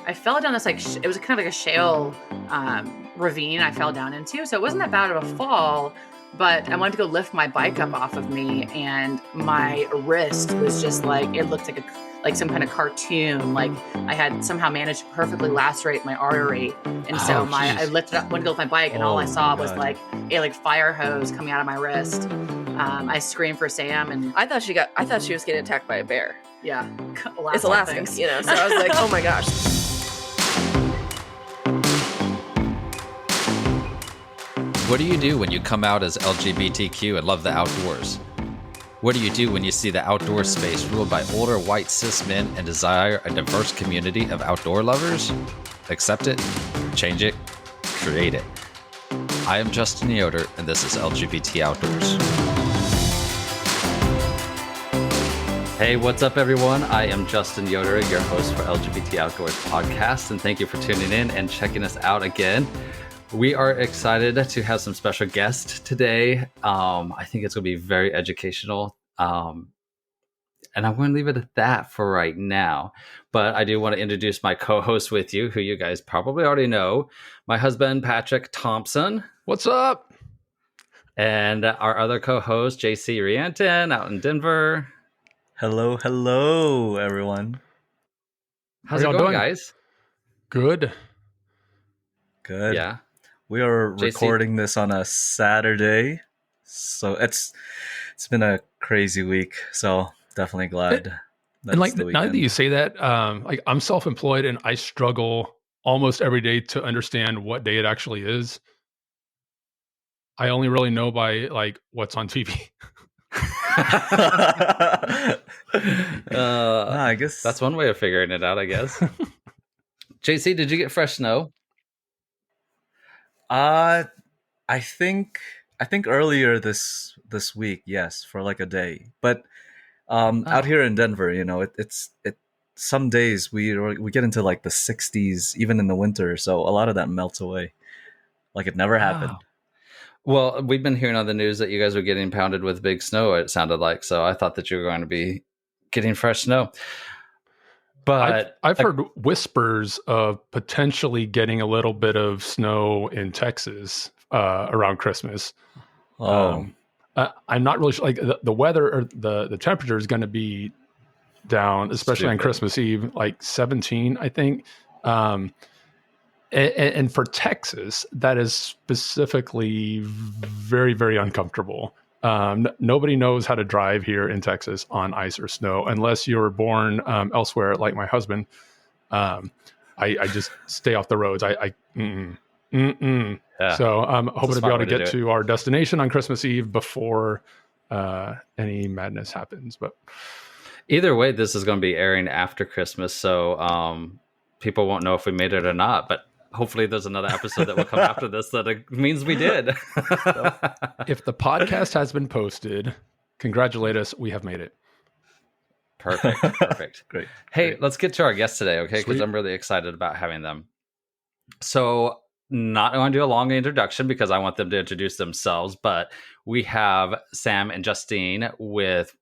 I fell down this it was kind of like a shale ravine I fell down into. So it wasn't that bad of a fall, but I wanted to go lift my bike up off of me, and my wrist was just like, it looked like some kind of cartoon. Like I had somehow managed to perfectly lacerate my artery, and so I lifted up, went to go lift my bike, and all I saw was like a fire hose coming out of my wrist. I screamed for Sam, and I thought she was getting attacked by a bear. Yeah, it's Alaska, so I was like, oh my gosh. What do you do when you come out as LGBTQ and love the outdoors? What do you do when you see the outdoor space ruled by older white cis men and desire a diverse community of outdoor lovers? Accept it, change it, create it. I am Justine Yoder, and this is LGBT Outdoors. Hey, what's up, everyone? I am Justine Yoder, your host for LGBT Outdoors podcast, and thank you for tuning in and checking us out again. We are excited to have some special guests today. I think it's going to be very educational, and I'm going to leave it at that for right now. But I do want to introduce my co-host with you, who you guys probably already know, my husband, Patrick Thompson. What's up? And our other co-host, JC Rianton, out in Denver. Hello, everyone. How's it going, guys? Good. Yeah. We are recording this on a Saturday, so it's been a crazy week. So definitely glad. And like now that you say that, like I'm self-employed and I struggle almost every day to understand what day it actually is. I only really know by like what's on TV. I guess that's one way of figuring it out, I guess. JC, did you get fresh snow? I think earlier this week, yes, for like a day. But out here in Denver, it's some days we get into like the 60s even in the winter, so a lot of that melts away like it never happened. Well, we've been hearing on the news that you guys were getting pounded with big snow, it sounded like, so I thought that you were going to be getting fresh snow. But I've heard whispers of potentially getting a little bit of snow in Texas around Christmas. I'm not really sure. Like the weather or the temperature is going to be down, especially on Christmas Eve, like 17, I think. And for Texas, that is specifically very, very uncomfortable. Nobody knows how to drive here in Texas on ice or snow unless you're born elsewhere, like my husband. I just stay off the roads. Yeah. So I'm hoping to be able to get to our destination on Christmas Eve before any madness happens. But either way, this is going to be airing after Christmas, so people won't know if we made it or not. But hopefully there's another episode that will come after this that it means we did. If the podcast has been posted, congratulate us. We have made it. Perfect. Great. Hey, let's get to our guests today, okay? Because I'm really excited about having them. So not going to do a long introduction because I want them to introduce themselves, but we have Sam and Justine with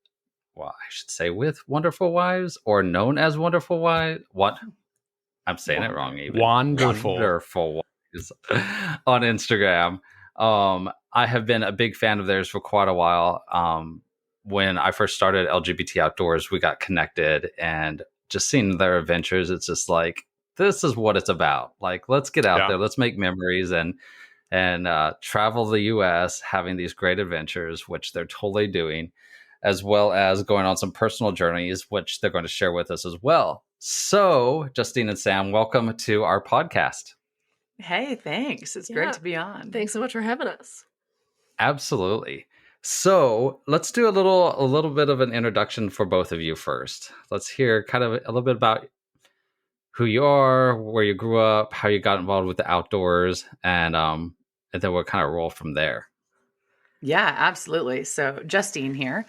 Wanderful Wives, or known as Wanderful Wives. What? I'm saying it wrong even. Wanderful Wives on Instagram. I have been a big fan of theirs for quite a while. When I first started LGBT Outdoors, we got connected, and just seeing their adventures, it's just like, this is what it's about. Like, let's get out there, let's make memories and travel the US, having these great adventures, which they're totally doing, as well as going on some personal journeys, which they're going to share with us as well. So, Justine and Sam, welcome to our podcast. Hey, thanks. It's great to be on. Thanks so much for having us. Absolutely. So let's do a little bit of an introduction for both of you first. Let's hear kind of a little bit about who you are, where you grew up, how you got involved with the outdoors, and then we'll kind of roll from there. Yeah, absolutely. So Justine here.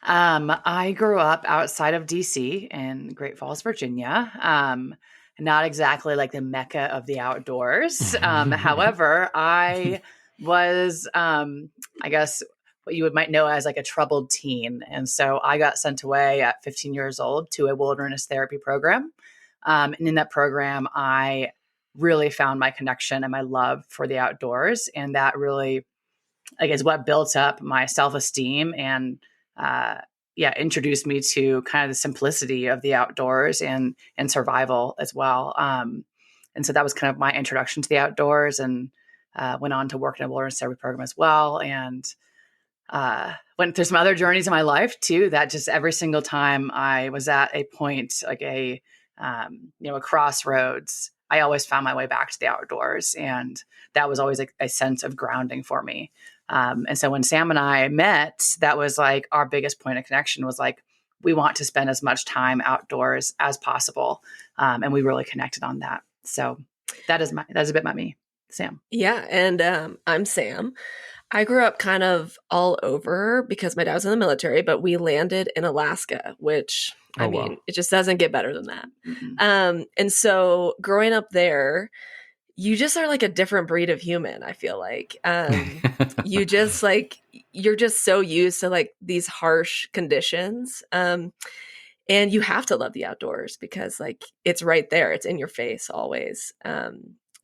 I grew up outside of DC in Great Falls, Virginia. Not exactly like the mecca of the outdoors. However, I was, I guess, what you might know as like a troubled teen. And so I got sent away at 15 years old to a wilderness therapy program. And in that program, I really found my connection and my love for the outdoors. And that really, I guess, what built up my self-esteem and, introduced me to kind of the simplicity of the outdoors and survival as well. And so that was kind of my introduction to the outdoors, and went on to work in a wilderness survey program as well. And went through some other journeys in my life too, that just every single time I was at a point, like a crossroads, I always found my way back to the outdoors. And that was always a sense of grounding for me. And so when Sam and I met, that was like our biggest point of connection, was like, we want to spend as much time outdoors as possible. And we really connected on that. So that's a bit about me, Sam. Yeah. And I'm Sam. I grew up kind of all over because my dad was in the military, but we landed in Alaska, which it just doesn't get better than that. Mm-hmm. And so growing up there, you just are like a different breed of human, I feel like. You just like, you're just so used to like these harsh conditions. And you have to love the outdoors because like it's right there. It's in your face always.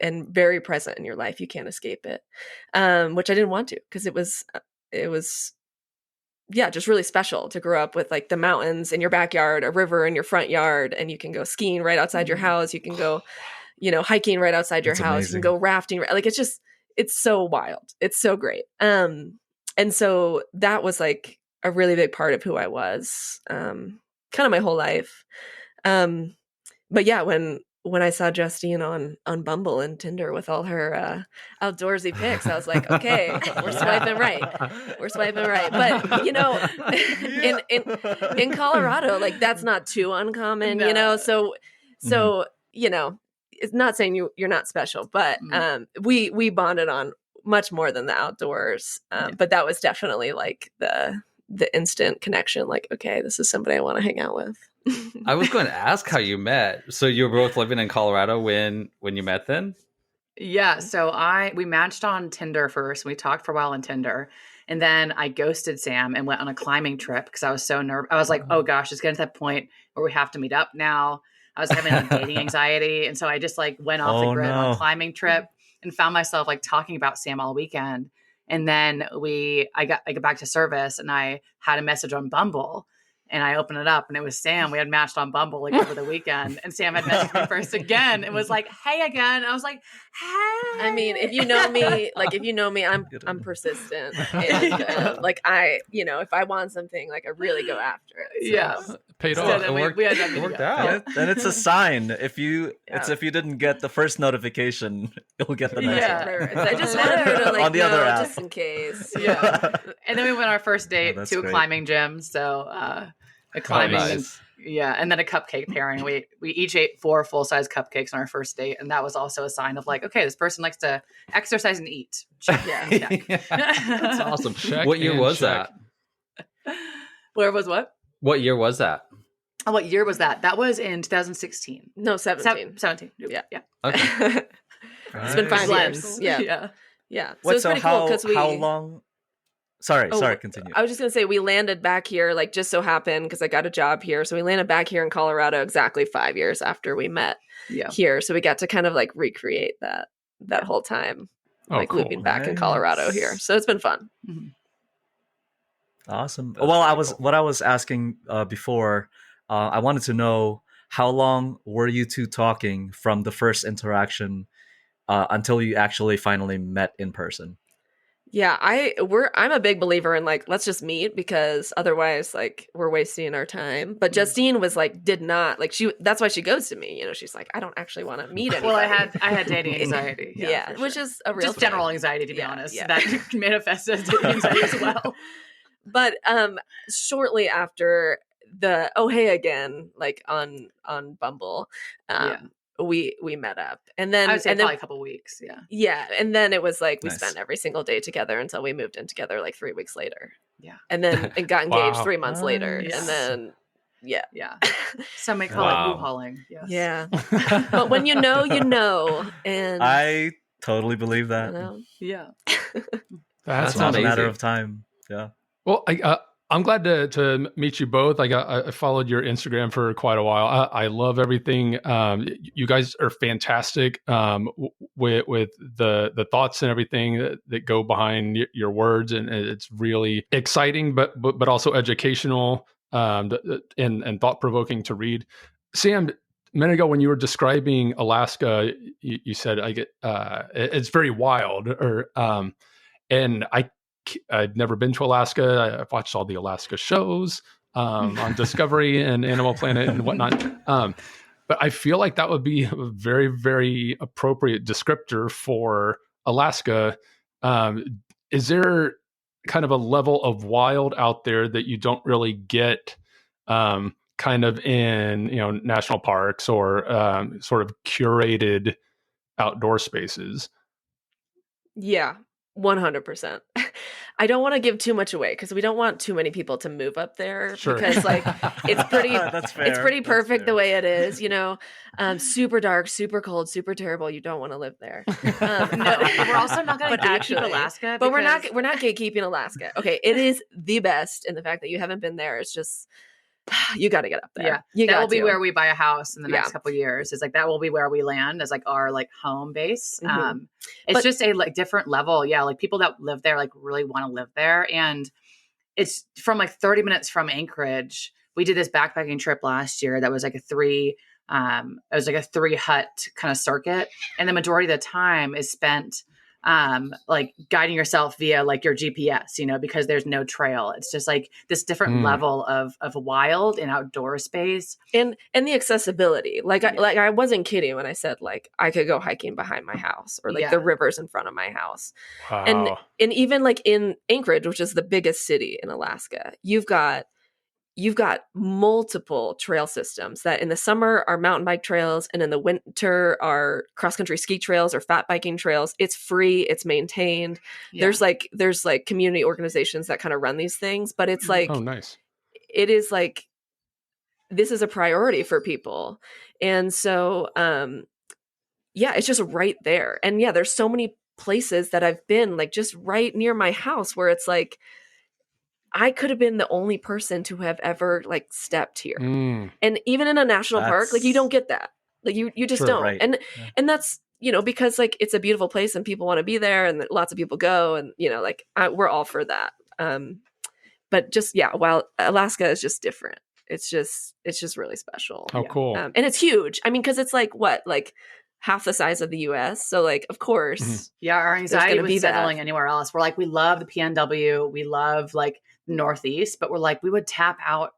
And very present in your life. You can't escape it. Which I didn't want to, because it was just really special to grow up with like the mountains in your backyard, a river in your front yard, and you can go skiing right outside your house. You can go, hiking right outside your house. Amazing. You can go rafting. Like it's so wild. It's so great. And so that was like a really big part of who I was, kind of my whole life. But yeah, when I saw Justine on Bumble and Tinder with all her outdoorsy pics, I was like, okay, we're swiping right. But in Colorado, like that's not too uncommon, So it's not saying you're not special, but we bonded on much more than the outdoors. But that was definitely like the instant connection. Like, okay, this is somebody I want to hang out with. I was going to ask how you met. So you were both living in Colorado when you met then? Yeah. So we matched on Tinder first. We talked for a while on Tinder. And then I ghosted Sam and went on a climbing trip because I was so nervous. I was like, oh gosh, it's getting to that point where we have to meet up now. I was having like dating anxiety. And so I just like went off the grid on a climbing trip and found myself like talking about Sam all weekend. And then I got back to service and I had a message on Bumble. And I opened it up and it was Sam. We had matched on Bumble like over the weekend. And Sam had messaged me first again. It was like, hey again. I was like, hey. I mean, if you know me, I'm persistent. And like if I want something, like I really go after it. So. Yeah. Paid off. It worked out. And it's a sign. If you didn't get the first notification, you'll get the next one. I just wanted her to like on the other app. Just in case. Yeah. And then we went on our first date to a climbing gym. So a climbing, nice. And then a cupcake pairing. We each ate 4 full-size cupcakes on our first date, and that was also a sign of like, okay, this person likes to exercise and eat. Check. That's awesome. What year was that? Where was what? What year was that? Oh, what year was that? That was in 2016. No, 17. 17. Yeah. Okay. It's been 5 years. Yeah. So it's pretty cool because how long? Sorry, continue. I was just going to say we landed back here, like just so happened because I got a job here. So we landed back here in Colorado exactly 5 years after we met here. So we got to kind of like recreate that whole time, living back in Colorado here. So it's been fun. Mm-hmm. Awesome. What I was asking before, I wanted to know how long were you two talking from the first interaction until you actually finally met in person? Yeah, I'm a big believer in like, let's just meet because otherwise like we're wasting our time. But Justine was like, did not like that's why she goes to me. She's like, I don't actually want to meet anybody. Well, I had dating anxiety. Yeah, which is a real just general anxiety to be honest. Yeah. That manifests as dating anxiety as well. But shortly after the hey again, like on Bumble, we met up, and then I would say probably a couple weeks. Yeah, and then it was like we Nice. spent every single day together until we moved in together like 3 weeks later. Yeah, and then it got engaged Wow. 3 months later, Nice. and then yeah. Some may call it boo-hauling. Yes. Yeah. But when you know, and I totally believe that. you know. Yeah. That's not a matter of time. Yeah. Well, I'm glad to meet you both. I followed your Instagram for quite a while. I love everything. You guys are fantastic with the thoughts and everything that go behind your words, and it's really exciting, but also educational and thought provoking to read. Sam, a minute ago when you were describing Alaska, you said it's very wild, and I've never been to Alaska. I've watched all the Alaska shows on Discovery and Animal Planet and whatnot. But I feel like that would be a very, very appropriate descriptor for Alaska. Is there kind of a level of wild out there that you don't really get kind of in, national parks or sort of curated outdoor spaces? Yeah, 100%. I don't want to give too much away because we don't want too many people to move up there. Sure. Because it's pretty That's fair. it's pretty That's perfect fair. the way it is, super dark, super cold, super terrible. You don't want to live there. No, we're also not going to But gatekeep actually- Alaska. But we're because- not gatekeeping Alaska. Okay, it is the best, and the fact that you haven't been there is just you got to get up there. Yeah, that will be to. where we buy a house in the next Yeah. couple of years. Is like that will be where we land as like our like home base. Mhm. It's But- just a like different level. Yeah, like people that live there like really want to live there, and it's from like 30 minutes from Anchorage. We did this backpacking trip last year that was like a three hut kind of circuit, and the majority of the time is spent like guiding yourself via like your GPS, because there's no trail. It's just like this different level of wild and outdoor space, and the accessibility. I wasn't kidding when I said like I could go hiking behind my house or like Yeah. the rivers in front of my house. Wow. And even like in Anchorage, which is the biggest city in Alaska, you've got multiple trail systems that in the summer are mountain bike trails and in the winter are cross-country ski trails or fat biking trails. It's free, it's maintained. Yeah. There's like community organizations that kind of run these things, but it's like Oh, nice. it is like this is a priority for people. And so it's just right there. And yeah, there's so many places that I've been like just right near my house where it's like I could have been the only person to have ever like stepped here. And even in a national park, like you don't get that. Like you just Sure, don't. right. And that's, because like it's a beautiful place and people want to be there and lots of people go and we're all for that. But just while Alaska is just different. It's just really special. Oh, cool. And it's huge. I mean, cuz it's like half the size of the US. So like of course. Yeah, our anxiety gonna be was that. settling anywhere else. We're like, we love the PNW, we love like Northeast, but we're like, we would tap out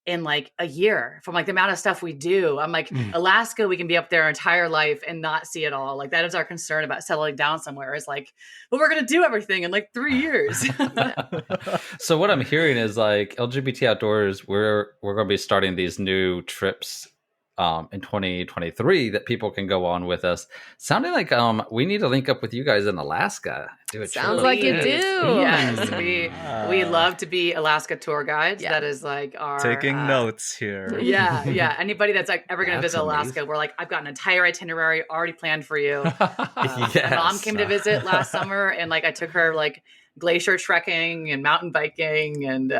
in like a year from like the amount of stuff we do. I'm like, Alaska, we can be up there our entire life and not see it all. Like that is our concern about settling down somewhere is like, well, we're going to do everything in like 3 years. So what I'm hearing is like LGBT Outdoors, we're going to be starting these new trips in 2023 that people can go on with us. Sounding like we need to link up with you guys in Alaska. Do a Sounds trip. like you Please. do. Yes, we love to be Alaska tour guides. Yeah. That is like our Taking notes here. Yeah. Anybody that's like ever going to That's visit Alaska, amazing. we're like, I've got an entire itinerary already planned for you. Yes. My mom came to visit last summer, and like I took her like glacier trekking and mountain biking, and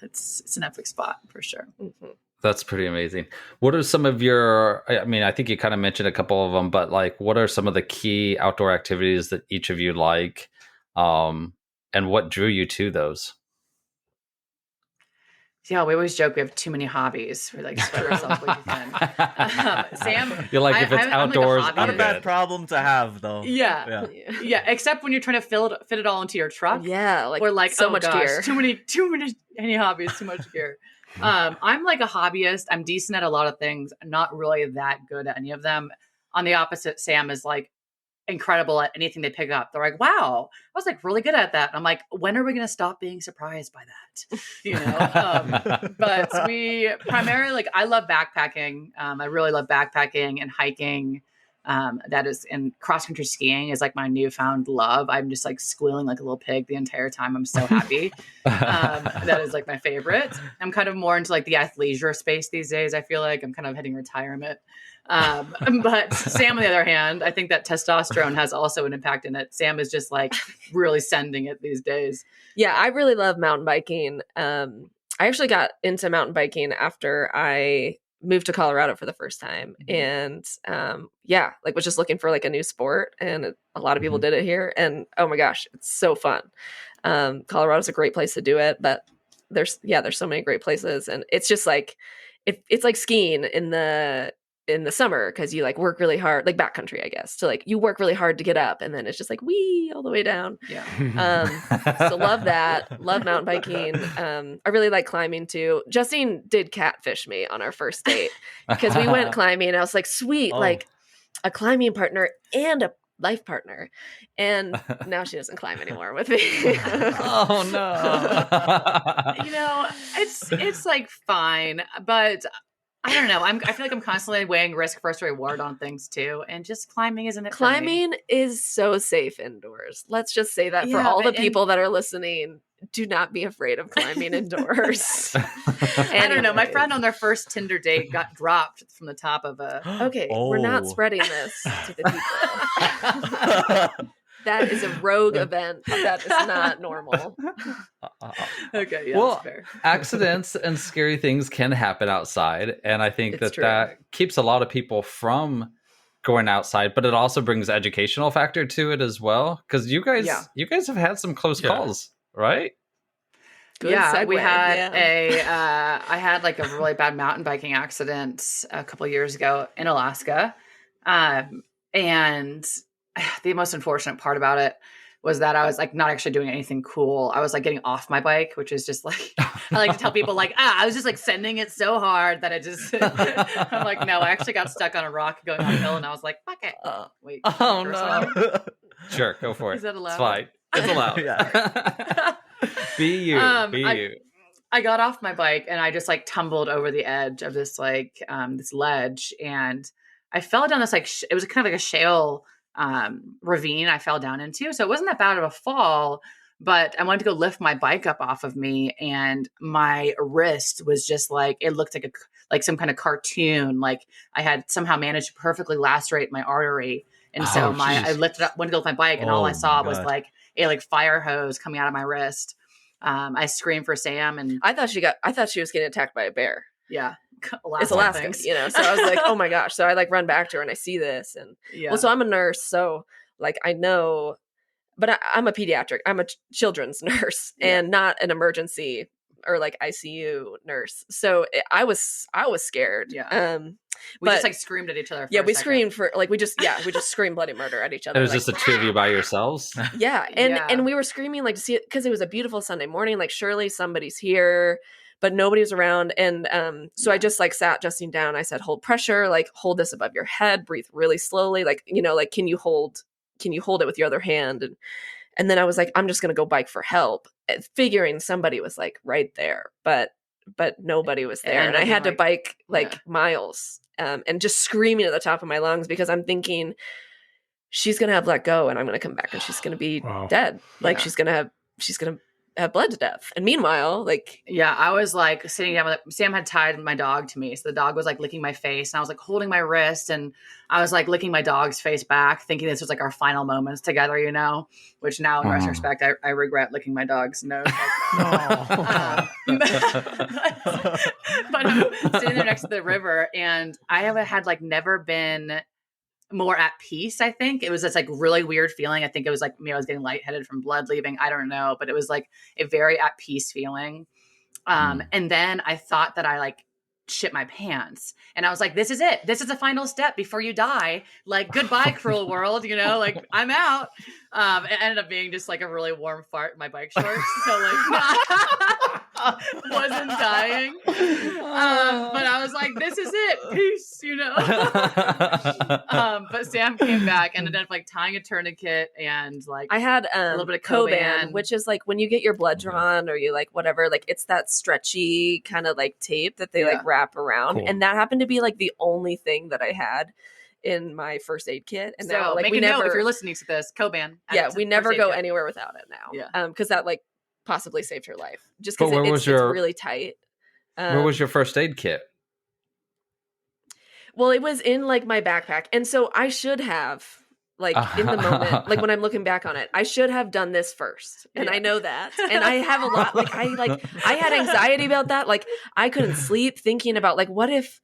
it's an epic spot for sure. Mhm. That's pretty amazing. What are some of your, I mean, I think you kind of mentioned a couple of them, but like, what are some of the key outdoor activities that each of you like? And what drew you to those? Yeah, we always joke we have too many hobbies. We like spread ourselves way too thin. Sam, You're like, if it's I'm like a outdoors, hobbyist. Not a I'm bad good. problem to have, though. Yeah. Except when you're trying to fit it all into your truck. Yeah, like We're like, so oh much gosh, gear. too many any hobbies, too much gear. I'm like a hobbyist. I'm decent at a lot of things. I'm not really that good at any of them. On the opposite, Sam is like incredible at anything they pick up. They're like, wow, I was like really good at that. And I'm like, when are we going to stop being surprised by that? But we primarily like, I love backpacking. I really love backpacking and hiking. That is, and cross-country skiing is like my newfound love. I'm just like squealing like a little pig the entire time. I'm so happy. That is like my favorite. I'm kind of more into like the athleisure space these days. I feel like I'm kind of hitting retirement. But Sam, on the other hand, I think that testosterone has also an impact in it. Sam is just like really sending it these days. Yeah, I really love mountain biking. I actually got into mountain biking after I moved to Colorado for the first time, and like was just looking for like a new sport, and a lot of people did it here, and oh my gosh, it's so fun. Colorado's a great place to do it, but there's so many great places, and it's just like it's like skiing in the summer, because you like work really hard, like backcountry, I guess, to like you work really hard to get up, and then it's just like wee all the way down. So love that. Love mountain biking. I really like climbing too. Justine did catfish me on our first date because we went climbing, and I was like, sweet, like a climbing partner and a life partner, and now she doesn't climb anymore with me. Oh no. It's like fine, but I don't know. I feel like I'm constantly weighing risk versus reward on things too, and just climbing isn't it. Climbing is so safe indoors. Let's just say that for all the people that are listening. Do not be afraid of climbing indoors. I don't know. My friend on their first Tinder date got dropped from the top of a. Okay, we're not spreading this to the people. That is a rogue event. That is not normal. Okay, yeah, well, that's fair. Accidents and scary things can happen outside, and I think that keeps a lot of people from going outside, but it also brings educational factor to it as well, because you guys have had some close calls. Right? Good segue. We had I had like a really bad mountain biking accident a couple of years ago in Alaska. And the most unfortunate part about it was that I was like not actually doing anything cool. I was like getting off my bike, which is just like, I like to tell people like, I was just like sending it so hard that it just, I'm like, no, I actually got stuck on a rock going uphill, and I was like, fuck it. Wait. Oh no. Sure, go for it. Is that allowed? It's fine. It's allowed. Be you. You. I got off my bike, and I just like tumbled over the edge of this like this ledge, and I fell down this like it was kind of like a shale ravine I fell down into. So it wasn't that bad of a fall, but I wanted to go lift my bike up off of me, and my wrist was just like, it looked like some kind of cartoon. Like I had somehow managed to perfectly lacerate my artery. And so I lifted up, went to go lift my bike, and all I saw was like a like fire hose coming out of my wrist. I screamed for Sam, and I thought she was getting attacked by a bear. Yeah. It's Alaska, so I was like, oh my gosh. So I like run back to her, and I see this, and well, so I'm a nurse, so like I know, but I'm a pediatric, I'm a children's nurse, and not an emergency or like ICU nurse. So I was scared. Yeah. We just like screamed at each other. We screamed for like, we just screamed bloody murder at each other. It was like, just the two of you by yourselves. And we were screaming like to see it, because it was a beautiful Sunday morning. Like surely somebody's here, but nobody was around. And so I just like sat Justine down. I said, hold pressure, like hold this above your head, breathe really slowly. Like, like, can you hold it with your other hand? And then I was like, I'm just going to go bike for help, figuring somebody was like right there, but nobody was there. And I had to bike like miles, and just screaming at the top of my lungs, because I'm thinking she's going to have let go, and I'm going to come back, and she's going to be dead. Like she's going to have bled to death. And meanwhile, like, I was like sitting down with Sam had tied my dog to me. So the dog was like licking my face, and I was like holding my wrist, and I was like licking my dog's face back, thinking this was like our final moments together, which now in retrospect, I regret licking my dog's nose. But I'm sitting there next to the river, and I had like never been more at peace. I think it was this like really weird feeling. I think it was like I was getting lightheaded from blood leaving. I don't know, but it was like a very at peace feeling. And then I thought that I like shit my pants, and I was like, this is it. This is the final step before you die. Like goodbye, cruel world. Like I'm out. It ended up being just like a really warm fart in my bike shorts. So like wasn't dying. But I was like, this is it. Peace, but Sam came back and ended up like tying a tourniquet, and like I had a little bit of Coban, which is like when you get your blood drawn or you like whatever, like it's that stretchy kind of like tape that they like wrap around. Cool. And that happened to be like the only thing that I had in my first aid kit. And so now like make we a never, note if you're listening to this, Coban. We never go anywhere without it now. Because that like possibly saved her life, just because it's really tight. Where was your first aid kit? Well, it was in like my backpack. And so I should have, like, in the moment, like when I'm looking back on it, I should have done this first. And I know that. And I have a lot, I had anxiety about that. Like, I couldn't sleep thinking about, like, what if,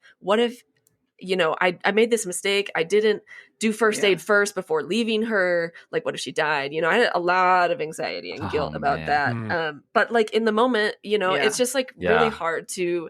I made this mistake. I didn't do first aid first before leaving her. Like, what if she died? I had a lot of anxiety and guilt about that. But like in the moment, it's just like really hard to,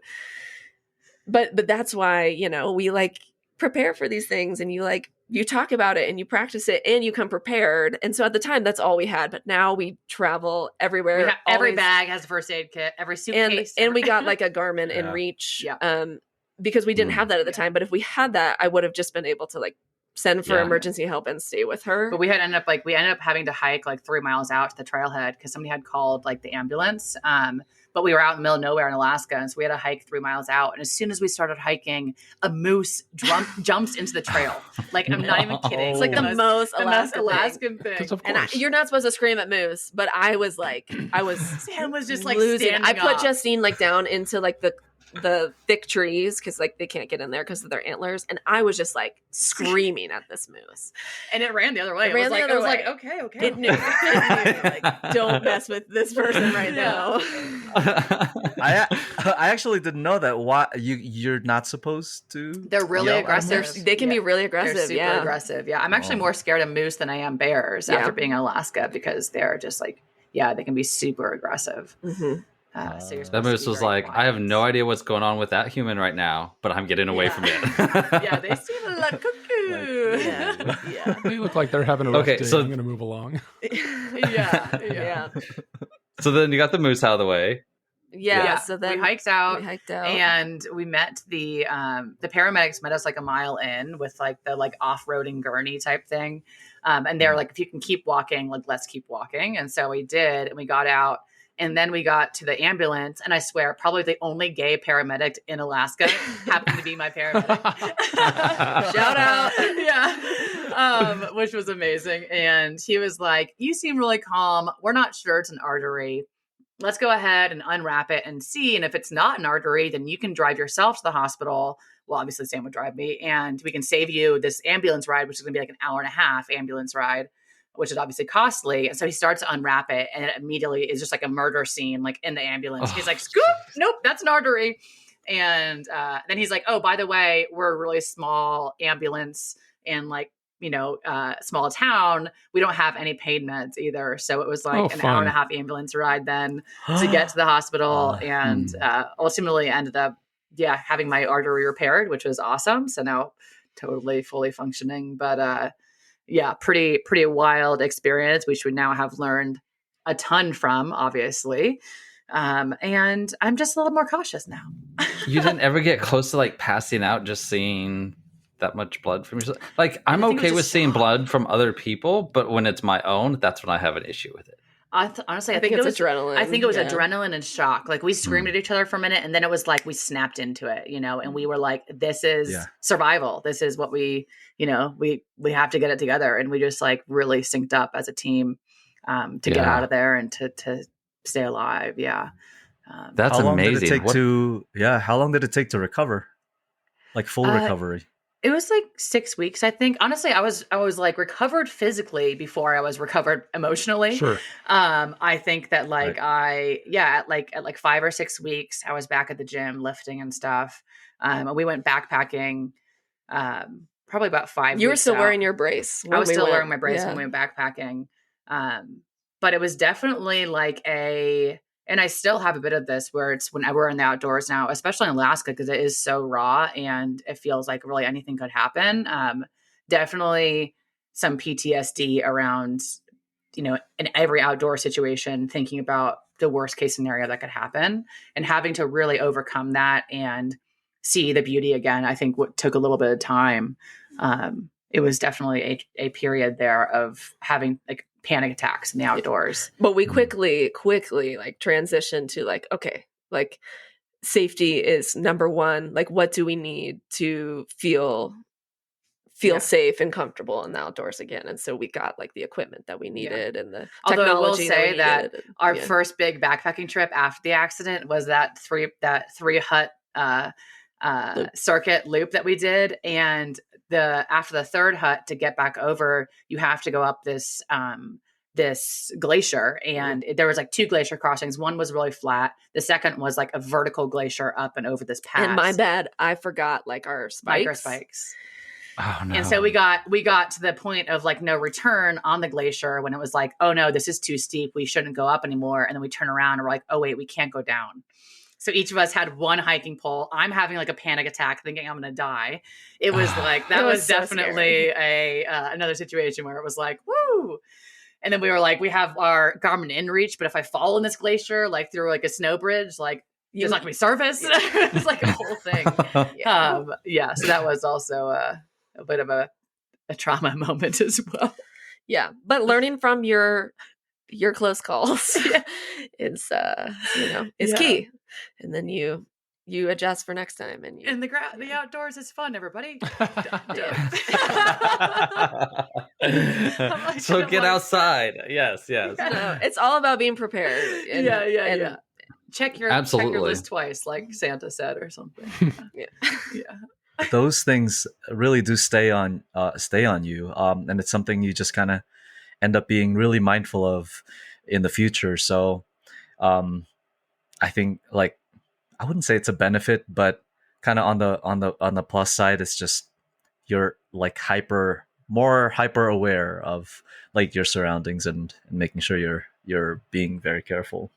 but that's why, we like prepare for these things, and you talk about it and you practice it and you come prepared. And so at the time, that's all we had. But now we travel everywhere. Every bag has a first aid kit, every suitcase. And we got like a Garmin InReach. Because we didn't have that at the time. But if we had that, I would have just been able to like send for emergency help and stay with her. But we ended up having to hike like 3 miles out to the trailhead because somebody had called like the ambulance. But we were out in the middle of nowhere in Alaska, and so we had to hike 3 miles out. And as soon as we started hiking, a moose jumps into the trail. Like, I'm not even kidding. It's like the most Alaskan thing. And you're not supposed to scream at moose, but I was Sam was just like losing. I put off. Justine like down into like the thick trees because like they can't get in there because of their antlers, and I was just like screaming at this moose, and it ran the other way. It was like okay. It knew. Like, don't mess with this person right now. I actually didn't know that. Why you're not supposed to? They're really aggressive. They can be really aggressive. They're super aggressive. Yeah, I'm actually more scared of moose than I am bears after being in Alaska because they're just like they can be super aggressive. Mm-hmm. So that moose was like, quiet. I have no idea what's going on with that human right now, but I'm getting away from it. They seem a lot cuckoo. They look like they're having a rough day. So I'm going to move along. Yeah. So then you got the moose out of the way. Yeah. So then we hiked out, and we met the paramedics met us like a mile in with like the like off-roading gurney type thing. And they're like, if you can keep walking, like let's keep walking. And so we did, and we got out. And then we got to the ambulance, and I swear, probably the only gay paramedic in Alaska happened to be my paramedic. Shout out. Which was amazing. And he was like, you seem really calm. We're not sure it's an artery. Let's go ahead and unwrap it and see. And if it's not an artery, then you can drive yourself to the hospital. Well, obviously Sam would drive me, and we can save you this ambulance ride, which is going to be like an hour and a half ambulance ride, which is obviously costly. And so he starts to unwrap it, and it immediately is just like a murder scene, like in the ambulance. He's like, scoop, nope, that's an artery. And then he's like, oh, by the way, we're a really small ambulance and like, small town. We don't have any pain meds either. So it was like hour and a half ambulance ride then to get to the hospital. And ultimately ended up, having my artery repaired, which was awesome. So now totally fully functioning. But pretty wild experience, which we now have learned a ton from, obviously. And I'm just a little more cautious now. You didn't ever get close to like passing out just seeing that much blood from yourself? Like, I'm okay with seeing blood from other people, but when it's my own, that's when I have an issue with it. Honestly, I think it was adrenaline. I think it was adrenaline and shock. Like, we screamed at each other for a minute, and then it was like we snapped into it, and we were like, "This is survival. This is what we have to get it together." And we just like really synced up as a team to get out of there and to stay alive. Yeah, that's amazing. How long did it take to recover? Like full recovery? It was like 6 weeks, I think. Honestly, I was like recovered physically before I was recovered emotionally. Sure. I think that like at 5 or 6 weeks, I was back at the gym lifting and stuff. We went backpacking. Probably about 5 weeks. You were still wearing your brace. I was still wearing my brace when we went backpacking. But it was definitely like and I still have a bit of this where it's when we're in the outdoors now, especially in Alaska, because it is so raw and it feels like really anything could happen. Definitely some PTSD around, in every outdoor situation, thinking about the worst case scenario that could happen and having to really overcome that and see the beauty again. I think what took a little bit of time. It was definitely a period there of having like panic attacks in the outdoors. But we quickly like transitioned to like, okay, like safety is number one. Like, what do we need to feel safe and comfortable in the outdoors again? And so we got like the equipment that we needed and the technology. Although I will say that our yeah. first big backpacking trip after the accident was that three hut circuit loop that we did. And after the third hut, to get back over, you have to go up this glacier, and there was like 2 glacier crossings. One was really flat. The second was like a vertical glacier up and over this pass. And my bad, I forgot like our micro spikes. spikes. Oh no. And so we got to the point of like no return on the glacier when it was like, oh no, this is too steep. We shouldn't go up anymore. And then we turn around and we're like, oh wait, we can't go down. So each of us had one hiking pole. I'm having like a panic attack thinking I'm going to die. It was like, that was so definitely another situation where it was like, woo. And then we were like, we have our Garmin InReach, but if I fall in this glacier, like through like a snow bridge, like there's not gonna be service. It's like a whole thing. So that was also a bit of a trauma moment as well. Yeah. But learning from your close calls is key. And then you adjust for next time. And the outdoors is fun, everybody. So get outside. Yes. No, it's all about being prepared. And check your list twice, like Santa said, or something. Those things really do stay on you, and it's something you just kind of end up being really mindful of in the future. So I think, like, I wouldn't say it's a benefit, but kind of on the plus side, it's just you're like more hyper aware of like your surroundings and making sure you're being very careful.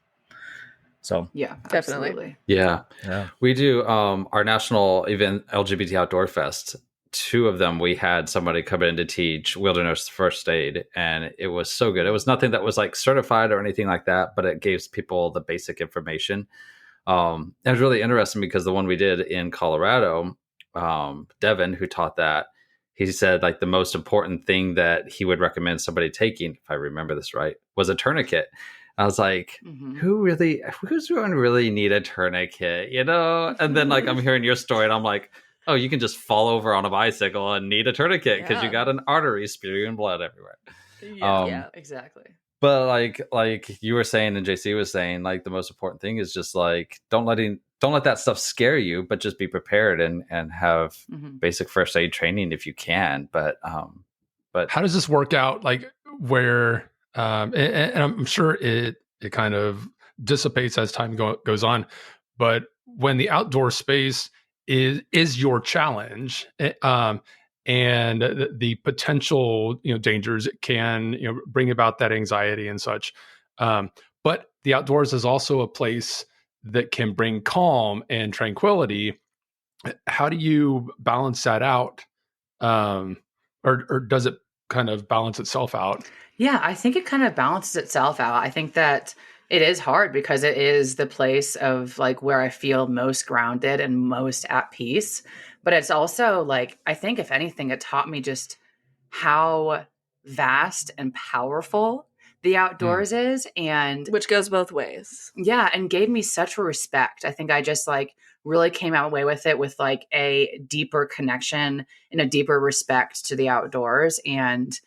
So yeah, definitely. Absolutely. Yeah. We do our national event, LGBT Outdoor Fest. 2 of them, we had somebody come in to teach wilderness first aid, and it was so good. It was nothing that was like certified or anything like that, but it gave people the basic information. It was really interesting because the one we did in Colorado, Devin, who taught that, he said like the most important thing that he would recommend somebody taking, if I remember this right, was a tourniquet. I was like, who's going to really need a tourniquet, you know? And then like I'm hearing your story and I'm like, oh, you can just fall over on a bicycle and need a tourniquet because you got an artery spewing blood everywhere. Yeah, exactly. But like you were saying and JC was saying, like the most important thing is just like don't let that stuff scare you, but just be prepared and have basic first aid training if you can. But how does this work out? Like where and I'm sure it kind of dissipates as time goes on, but when the outdoor space is your challenge, and the potential dangers it can bring about that anxiety and such, but the outdoors is also a place that can bring calm and tranquility. How do you balance that out, or does it kind of balance itself out? Yeah, I think it kind of balances itself out. I think that it is hard because it is the place of like where I feel most grounded and most at peace. But it's also like, I think if anything, it taught me just how vast and powerful the outdoors is, and which goes both ways. Yeah, and gave me such a respect. I think I just like really came out away with it with like a deeper connection and a deeper respect to the outdoors, and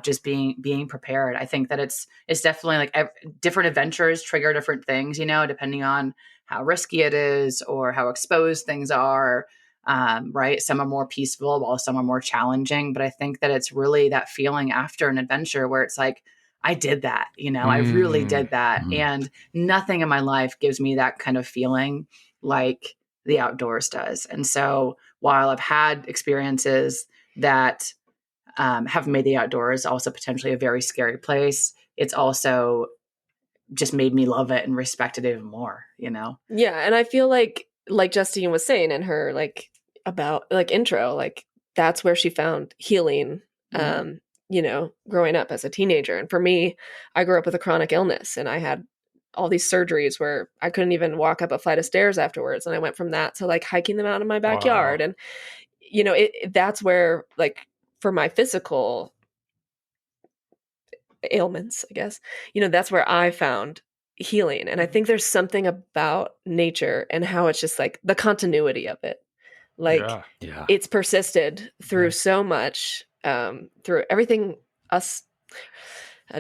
just being prepared. I think that it's definitely like different adventures trigger different things, depending on how risky it is or how exposed things are. Right. Some are more peaceful while some are more challenging. But I think that it's really that feeling after an adventure where it's like, I did that, I really did that. And nothing in my life gives me that kind of feeling like the outdoors does. And so while I've had experiences that have made the outdoors also potentially a very scary place, it's also just made me love it and respect it even more, Yeah. And I feel like Justine was saying in her about intro, like that's where she found healing, growing up as a teenager. And for me, I grew up with a chronic illness and I had all these surgeries where I couldn't even walk up a flight of stairs afterwards. And I went from that to like hiking them out in my backyard. Wow. And, that's where like for my physical ailments, I guess, that's where I found healing. And I think there's something about nature and how it's just like the continuity of it. Like it's persisted through so much, through everything us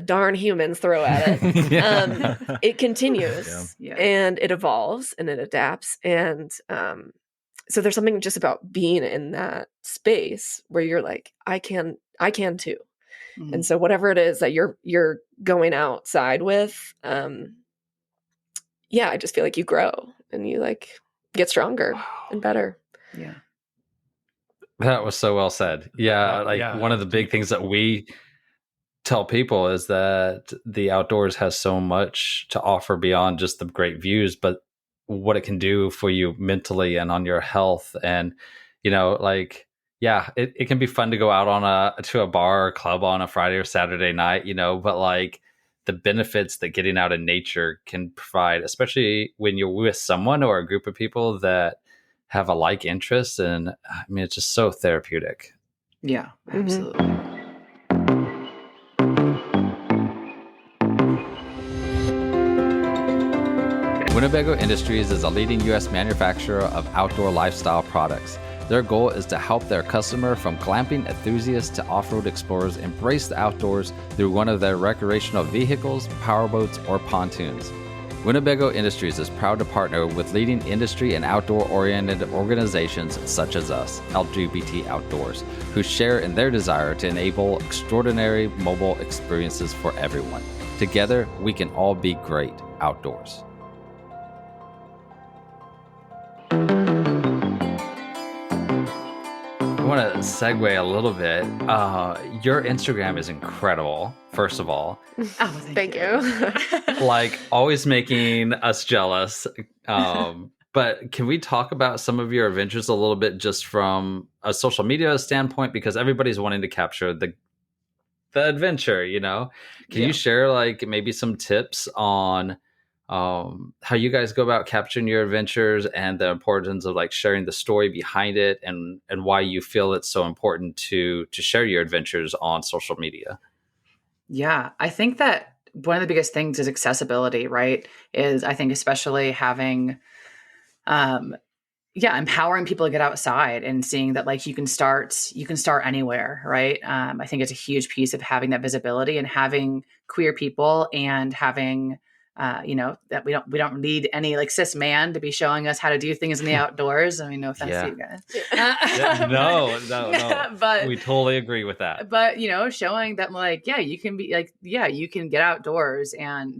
darn humans throw at it. It continues and it evolves and it adapts. And so there's something just about being in that space where you're like, I can too. Mm-hmm. And so whatever it is that you're going outside with, I just feel like you grow and you like get stronger and better. Yeah. That was so well said. Yeah. One of the big things that we tell people is that the outdoors has so much to offer beyond just the great views, but what it can do for you mentally and on your health. And, it can be fun to go out to a bar or club on a Friday or Saturday night, but like the benefits that getting out in nature can provide, especially when you're with someone or a group of people that have a like interest. And I mean, it's just so therapeutic. Yeah, absolutely. Mm-hmm. Winnebago Industries is a leading U.S. manufacturer of outdoor lifestyle products. Their goal is to help their customer from glamping enthusiasts to off-road explorers embrace the outdoors through one of their recreational vehicles, powerboats, or pontoons. Winnebago Industries is proud to partner with leading industry and outdoor-oriented organizations such as us, LGBT Outdoors, who share in their desire to enable extraordinary mobile experiences for everyone. Together, we can all be great outdoors. I want to segue a little bit. Your Instagram is incredible, first of all. Oh, thank you. Like, always making us jealous. But can we talk about some of your adventures a little bit just from a social media standpoint? Because everybody's wanting to capture the adventure, Can you share like maybe some tips on how you guys go about capturing your adventures and the importance of like sharing the story behind it and why you feel it's so important to share your adventures on social media? Yeah, I think that one of the biggest things is accessibility, right? Is I think especially having, empowering people to get outside and seeing that like you can start anywhere, right? I think it's a huge piece of having that visibility and having queer people and having, that we don't need any like cis man to be showing us how to do things in the outdoors. I mean, no offense to you guys. No, but we totally agree with that. But showing that like, you can be like, you can get outdoors and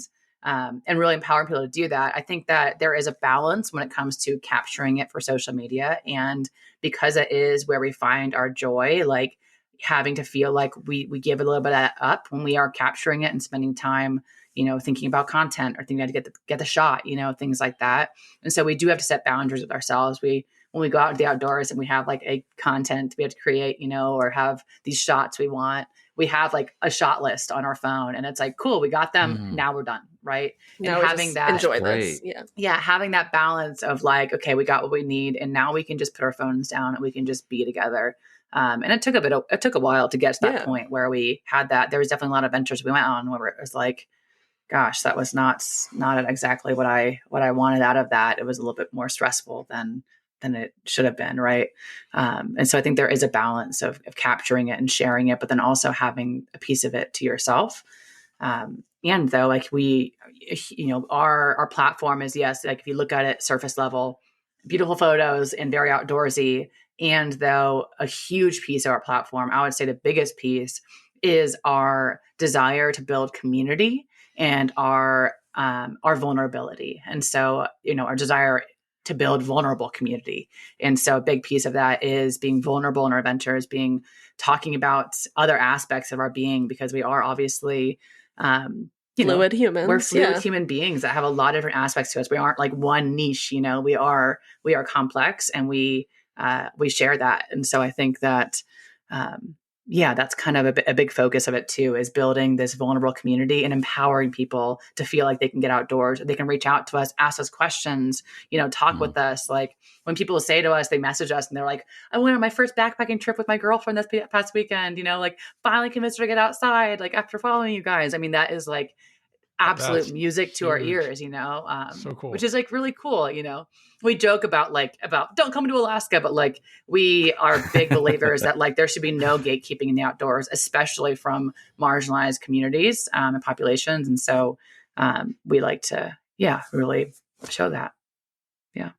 really empowering people to do that. I think that there is a balance when it comes to capturing it for social media. And because it is where we find our joy, like having to feel like we give a little bit of that up when we are capturing it and spending time, thinking about content or thinking to get the shot, things like that. And so we do have to set boundaries with ourselves. When we go out into the outdoors and we have like a content we have to create, or have these shots we want, we have like a shot list on our phone and it's like, cool, we got them. Mm-hmm. Now we're done. Right. Now and having that, enjoy this. Yeah. Having that balance of like, okay, we got what we need and now we can just put our phones down and we can just be together. And it took a while to get to that point where we had that. There was definitely a lot of adventures we went on where it was like, gosh, that was not exactly what I wanted out of that. It was a little bit more stressful than it should have been. Right. And so I think there is a balance of capturing it and sharing it, but then also having a piece of it to yourself. And though, like our platform is, yes, like if you look at it surface level, beautiful photos and very outdoorsy. And though a huge piece of our platform, I would say the biggest piece is our desire to build community and our vulnerability. And so, our desire to build vulnerable community. And so a big piece of that is being vulnerable in our adventures, talking about other aspects of our being, because we are obviously, fluid humans. We're fluid human beings that have a lot of different aspects to us. We aren't like one niche, we are complex and we share that. And so I think that, that's kind of a big focus of it too, is building this vulnerable community and empowering people to feel like they can get outdoors. They can reach out to us, ask us questions, talk with us. Like when people say to us, they message us and they're like, I went on my first backpacking trip with my girlfriend this past weekend, like finally convinced her to get outside, like after following you guys. I mean, that is like, absolute music to our huge. ears, So cool. which is like really cool. We joke about don't come to Alaska, but like we are big believers that like there should be no gatekeeping in the outdoors, especially from marginalized communities and populations. And so we like to, really show that. Yeah.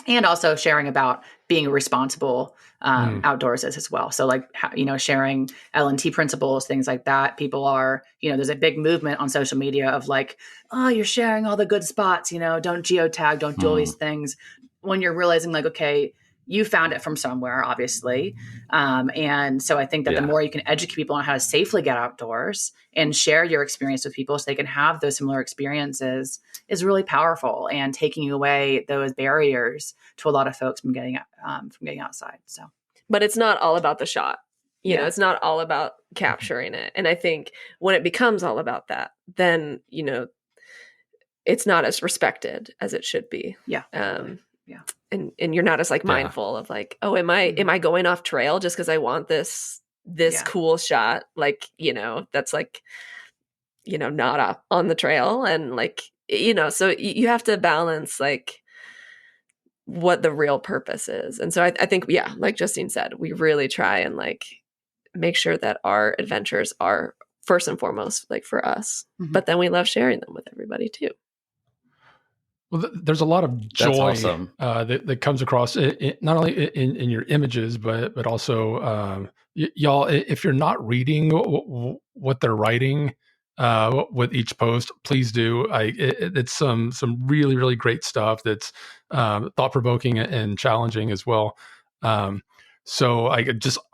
And also sharing about being responsible outdoors as well. So like, sharing L&T principles, things like that. People are, there's a big movement on social media of like, oh, you're sharing all the good spots, don't geotag, don't do all these things. When you're realizing like, okay, you found it from somewhere, obviously. And so I think that the more you can educate people on how to safely get outdoors and share your experience with people so they can have those similar experiences is really powerful and taking away those barriers to a lot of folks from getting outside. So, but it's not all about the shot. It's not all about capturing it. And I think when it becomes all about that, then, it's not as respected as it should be. Yeah. And you're not as like mindful of like, oh, am I going off trail just because I want this cool shot? Like, that's like, not on the trail. And like, so you have to balance like what the real purpose is. And so I think, like Justine said, we really try and like make sure that our adventures are first and foremost like for us, but then we love sharing them with everybody too. Well, there's a lot of joy that comes across not only in your images, but also y'all. If you're not reading what they're writing with each post, please do. It's some really, really great stuff that's thought provoking and challenging as well. So I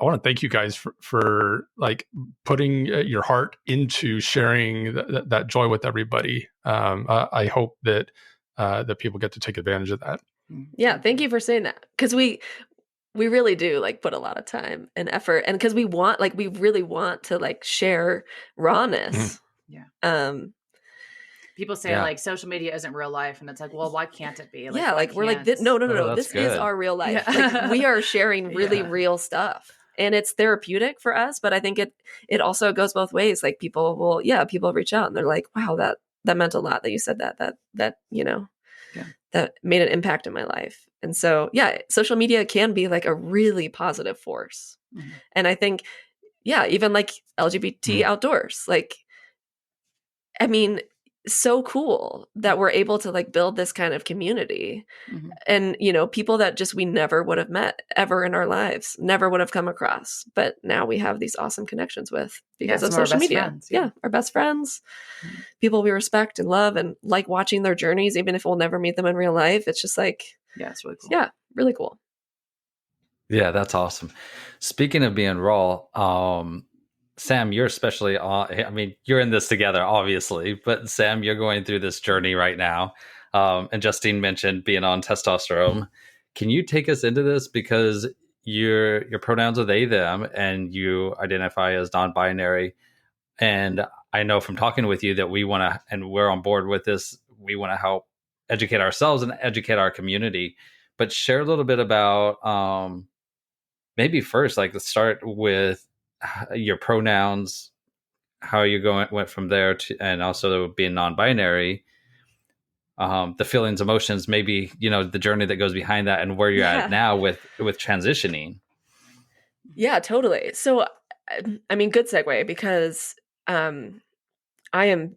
want to thank you guys for like putting your heart into sharing that joy with everybody. I hope that people get to take advantage of that. Yeah, thank you for saying that, because we really do like put a lot of time and effort, and because we really want to like share rawness. People say like social media isn't real life, and it's like, well, why can't it be? Like, we're like, no, this is our real life. Like we are sharing really real stuff, and it's therapeutic for us. But I think it also goes both ways. Like people reach out and they're like, wow, that meant a lot that you said that that made an impact in my life. And so, social media can be like a really positive force. Mm-hmm. And I think, even like LGBT outdoors, like, I mean, so cool that we're able to like build this kind of community and, people that just we never would have met ever in our lives, never would have come across. But now we have these awesome connections with because of social media. Friends, our best friends, people we respect and love and like watching their journeys, even if we'll never meet them in real life. It's just like, it's really cool. Yeah, really cool. Yeah, that's awesome. Speaking of being raw, Sam, you're especially you're in this together, obviously, but Sam, you're going through this journey right now. And Justine mentioned being on testosterone. Can you take us into this? Because your pronouns are they, them, and you identify as non-binary. And I know from talking with you that we want to, and we're on board with this, we want to help educate ourselves and educate our community. But share a little bit about maybe first, like let's start with your pronouns, how you went from there to, and also being non-binary, the feelings, emotions, maybe, the journey that goes behind that and where you're at now with transitioning. Yeah, totally. So, I mean, good segue because I am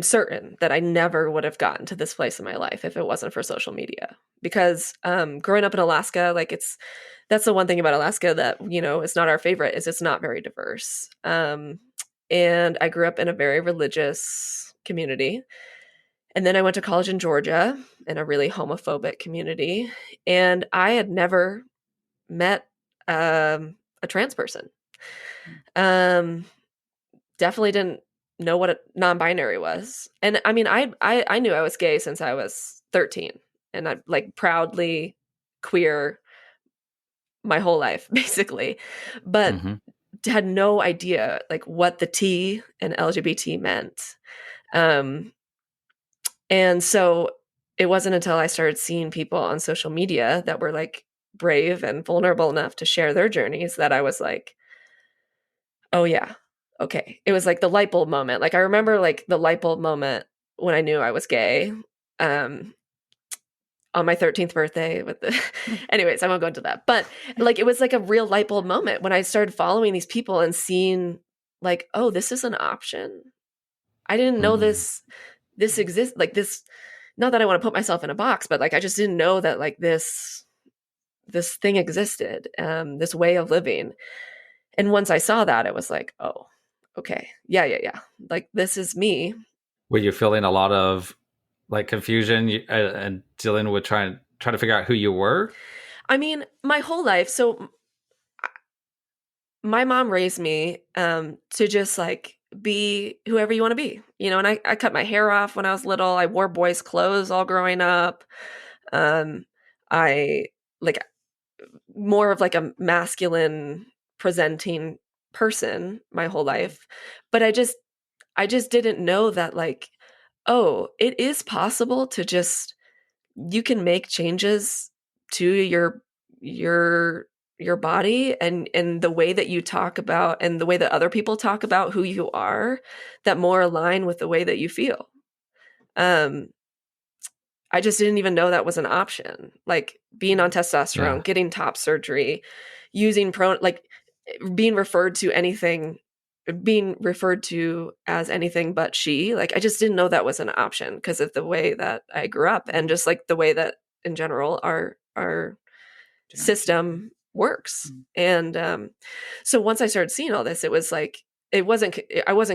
certain that I never would have gotten to this place in my life if it wasn't for social media. Because growing up in Alaska, like that's the one thing about Alaska that, it's not our favorite, is it's not very diverse. And I grew up in a very religious community. And then I went to college in Georgia in a really homophobic community. And I had never met a trans person. Definitely didn't know what a non-binary was. And I mean, I knew I was gay since I was 13, and I'm like proudly queer my whole life, basically, but had no idea like what the T in LGBT meant. And so it wasn't until I started seeing people on social media that were like brave and vulnerable enough to share their journeys that I was like, oh yeah, okay, it was like the light bulb moment. Like I remember like the light bulb moment when I knew I was gay. On my 13th birthday with the anyways, I won't go into that. But like it was like a real light bulb moment when I started following these people and seeing like, oh, this is an option. I didn't know this exists, like this, not that I want to put myself in a box, but like I just didn't know that like this thing existed, this way of living. And once I saw that, it was like, oh, okay. Yeah. Like this is me. Were you feeling a lot of like confusion and dealing with trying to figure out who you were? I mean, my whole life. So my mom raised me to just like be whoever you want to be, you know, and I cut my hair off when I was little. I wore boys' clothes all growing up. I like more of like a masculine presenting person my whole life. But I just didn't know that like, oh, it is possible to just, you can make changes to your body and the way that you talk about and the way that other people talk about who you are that more align with the way that you feel. I just didn't even know that was an option. Like being on testosterone, getting top surgery, using like being referred to as anything but she. Like I just didn't know that was an option because of the way that I grew up and just like the way that in general our system works. And so once I started seeing all this, it was like I wasn't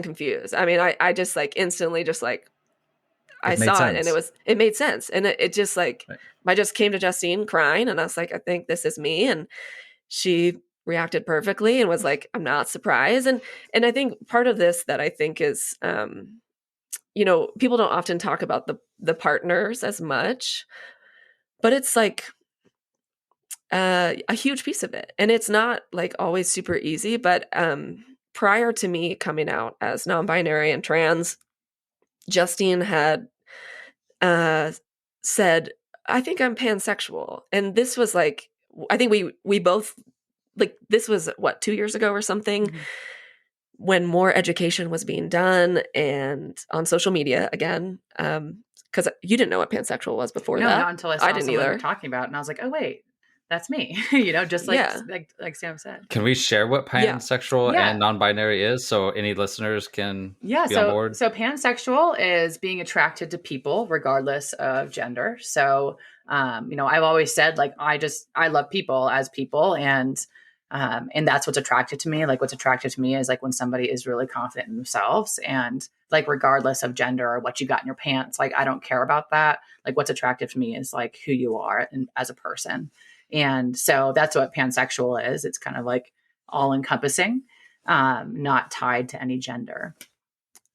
confused. I mean, I just like instantly just like I saw it and it made sense. And it just like, I just came to Justine crying and I was like, I think this is me. And she reacted perfectly and was like, I'm not surprised. And I think part of this that I think is, you know, people don't often talk about the partners as much, but it's like a huge piece of it. And it's not like always super easy, but prior to me coming out as non-binary and trans, Justine had said, I think I'm pansexual. And this was like, I think we both, like, this was what, 2 years ago or something, when more education was being done and on social media again. Because you didn't know what pansexual was before that. No, not until I saw someone talking about it. And I was like, oh, wait, that's me. You know, just like Sam said. Can we share what pansexual and non-binary is so any listeners can be on board? So pansexual is being attracted to people regardless of gender. So, you know, I've always said like, I love people as people and that's what's attracted to me. Like what's attractive to me is like when somebody is really confident in themselves and like regardless of gender or what you got in your pants, like I don't care about that. Like what's attractive to me is like who you are as a person. And so that's what pansexual is. It's kind of like all encompassing, not tied to any gender.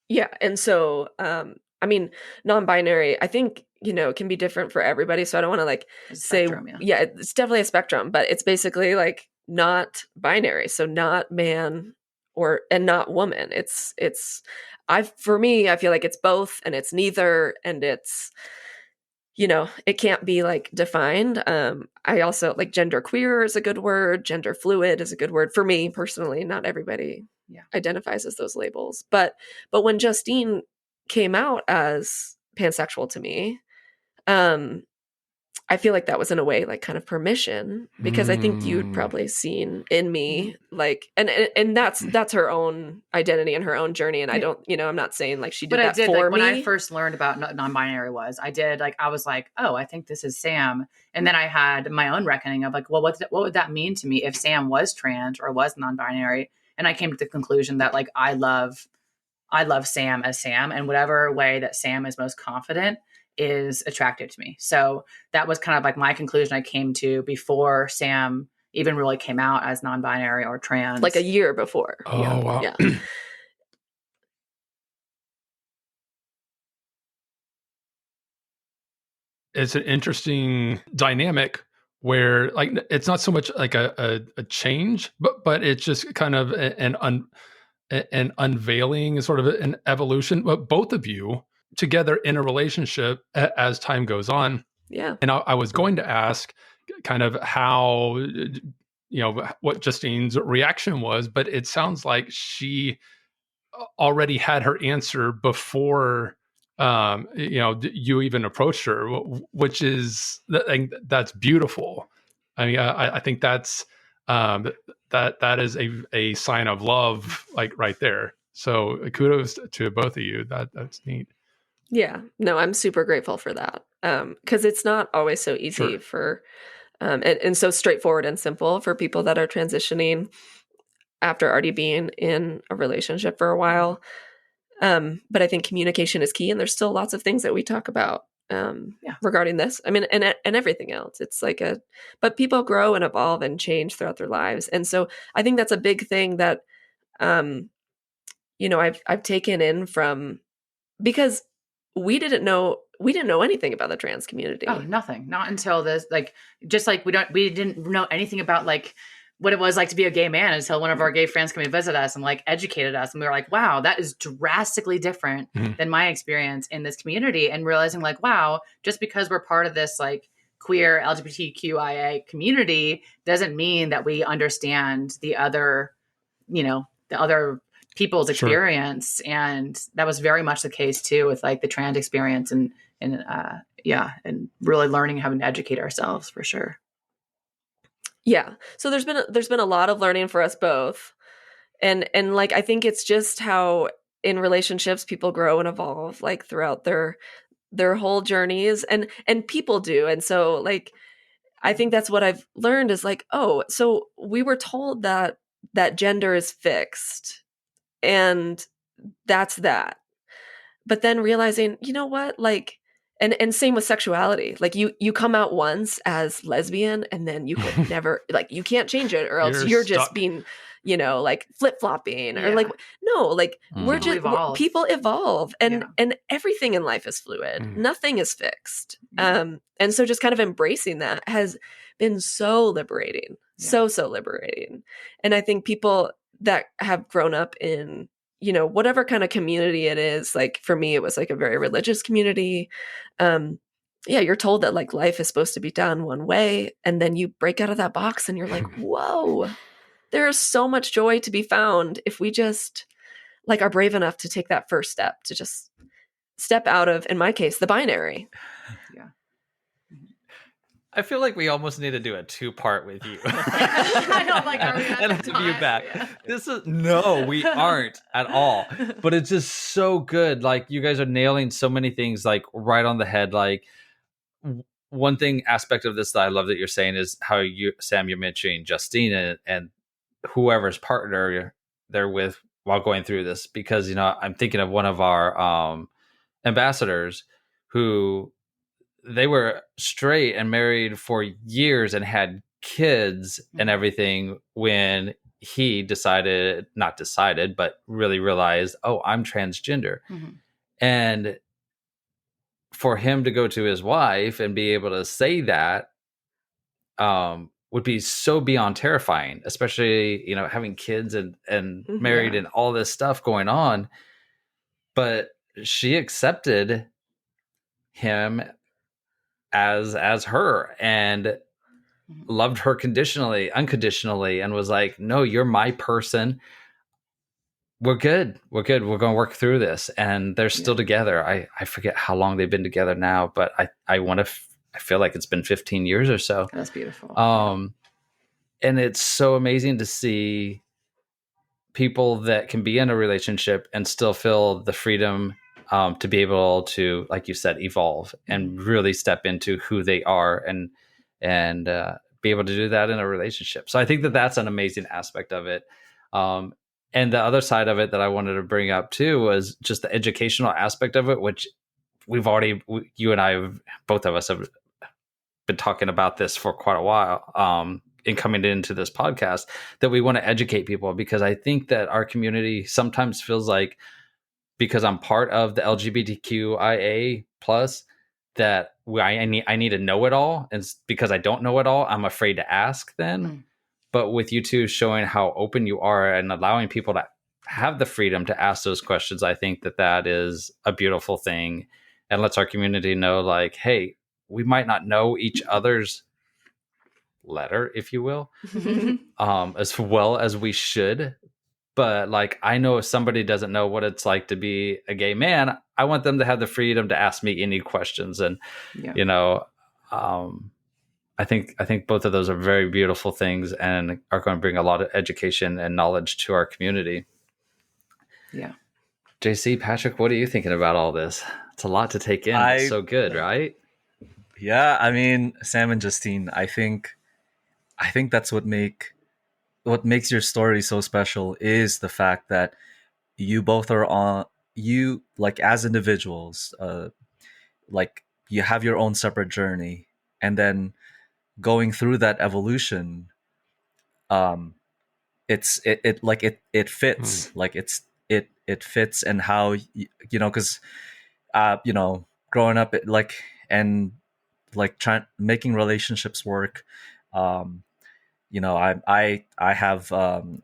Yeah. And so, I mean, non-binary, I think, you know, it can be different for everybody. So I don't want to like say, it's definitely a spectrum, but it's basically like not binary. So not man and not woman. For me, I feel like it's both and it's neither. And it's, you know, it can't be like defined. I also like gender queer is a good word. Gender fluid is a good word for me personally. Not everybody identifies as those labels. But when Justine came out as pansexual to me, I feel like that was in a way like kind of permission because I think you'd probably seen in me like and that's her own identity and her own journey and I don't, you know, I'm not saying like she did that for me. When I first learned about non-binary I was like, oh, I think this is Sam, and then I had my own reckoning of like, well, what would that mean to me if Sam was trans or was non-binary, and I came to the conclusion that like I love Sam as Sam, and whatever way that Sam is most confident is attractive to me. So that was kind of like my conclusion I came to before Sam even really came out as non-binary or trans. Like a year before. Oh, wow. Yeah. It's an interesting dynamic where like it's not so much like a change, but it's just kind of an unveiling, sort of an evolution. But both of you together in a relationship as time goes on. Yeah. And I was going to ask kind of how, you know, what Justine's reaction was, but it sounds like she already had her answer before you even approached her, which is that's beautiful. I mean, I think that's that is a sign of love, like right there. So kudos to both of you. That's neat. Yeah, no, I'm super grateful for that, because it's not always so easy for and so straightforward and simple for people that are transitioning after already being in a relationship for a while. But I think communication is key, and there's still lots of things that we talk about regarding this. I mean, and everything else. It's like but people grow and evolve and change throughout their lives, and so I think that's a big thing that I've taken in from, because we didn't know anything about the trans community. Oh, nothing. Not until this, just like we didn't know anything about what it was like to be a gay man until one of our gay friends came and visit us and educated us. And we were like, wow, that is drastically different than my experience in this community. And realizing wow, just because we're part of this queer LGBTQIA community doesn't mean that we understand the other people's experience. And that was very much the case too with the trans experience and really learning how to educate ourselves for sure. Yeah. So there's been a lot of learning for us both. And I think it's just how in relationships people grow and evolve throughout their whole journeys, and people do. And so I think that's what I've learned is so we were told that gender is fixed and that's that. But then realizing, you know what, and same with sexuality. You come out once as lesbian and then you could never, you can't change it, or else you're just being, flip-flopping or no, we're just people evolve, and everything in life is fluid. Nothing is fixed. And so just kind of embracing that has been so liberating, so liberating. And I think people that have grown up in whatever kind of community it is, for me, it was a very religious community. You're told that life is supposed to be done one way, and then you break out of that box and you're like, whoa, there is so much joy to be found if we just are brave enough to take that first step, to just step out of, in my case, the binary. Yeah. I feel like we almost need to do a 2-part with you. I know, are we and have you back. Yeah. No, we aren't at all. But it's just so good. You guys are nailing so many things right on the head. One aspect of this that I love that you're saying is how Sam, you're mentioning Justine and whoever's partner they're with while going through this, because I'm thinking of one of our ambassadors who, they were straight and married for years and had kids and everything when he not decided, but really realized, oh, I'm transgender. Mm-hmm. And for him to go to his wife and be able to say that would be so beyond terrifying, especially, having kids and married and all this stuff going on. But she accepted him as her and loved her unconditionally, and was like, no, you're my person. We're good. We're going to work through this. And they're still together. I forget how long they've been together now, but I feel like it's been 15 years or so. That's beautiful. And it's so amazing to see people that can be in a relationship and still feel the freedom to be able to, like you said, evolve and really step into who they are and be able to do that in a relationship. So I think that that's an amazing aspect of it. And the other side of it that I wanted to bring up too was just the educational aspect of it, which you and I, both of us have been talking about this for quite a while in coming into this podcast, that we want to educate people, because I think that our community sometimes feels like, because I'm part of the LGBTQIA plus, that I need to know it all. And because I don't know it all, I'm afraid to ask then. But with you two showing how open you are and allowing people to have the freedom to ask those questions, I think that is a beautiful thing, and lets our community know, hey, we might not know each other's letter, if you will, as well as we should, But like, I know if somebody doesn't know what it's like to be a gay man, I want them to have the freedom to ask me any questions. And, you know, I think both of those are very beautiful things and are going to bring a lot of education and knowledge to our community. Yeah. JC, Patrick, what are you thinking about all this? It's a lot to take in. It's so good, right? Yeah, I mean, Sam and Justine, I think that's what makes your story so special is the fact that you both are on you like as individuals, like you have your own separate journey, and then going through that evolution, it fits, like it fits, and how because growing up and trying making relationships work. I have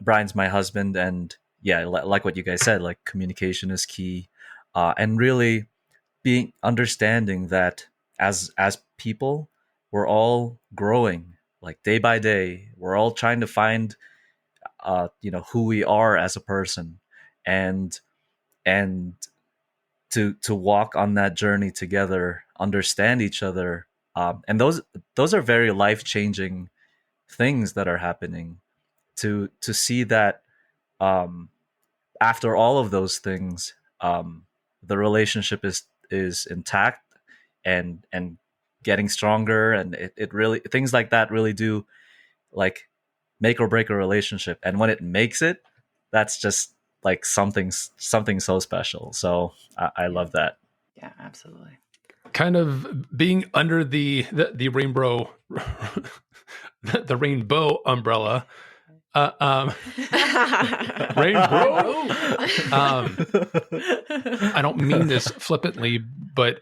Brian's my husband, and yeah, like what you guys said, like communication is key, and really being understanding that as people, we're all growing, like day by day. We're all trying to find who we are as a person, and and to walk on that journey together, understand each other, and those are very life-changing things that are happening. To see that after all of those things, the relationship is intact and getting stronger, and it really, things like that really do like make or break a relationship. And when it makes it, that's just like something so special. So I love that. Yeah, absolutely. Kind of being under the rainbow the rainbow umbrella. Rainbow. I don't mean this flippantly, but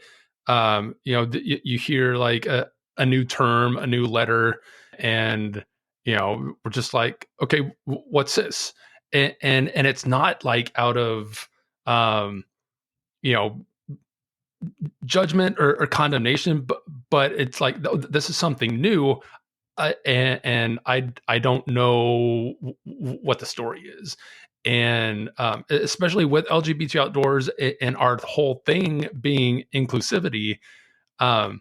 you hear like a new term, a new letter, and we're just like, okay, what's this? And it's not like out of judgment or condemnation, but it's like, this is something new. And I don't know what the story is, and especially with LGBT outdoors and our whole thing being inclusivity, I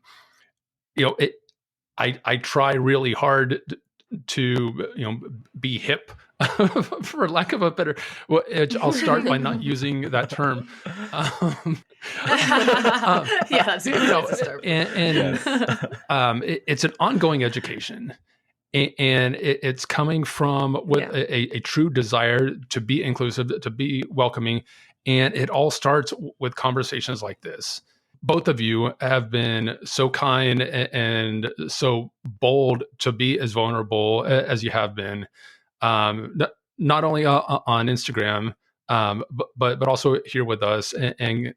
try really hard to be hip, for lack of a better. Well, I'll start by not using that term. Yeah, that's good. It's an ongoing education, and it's coming from with a true desire to be inclusive, to be welcoming, and it all starts with conversations like this. Both of you have been so kind and so bold to be as vulnerable as you have been, not only on Instagram, but also here with us. And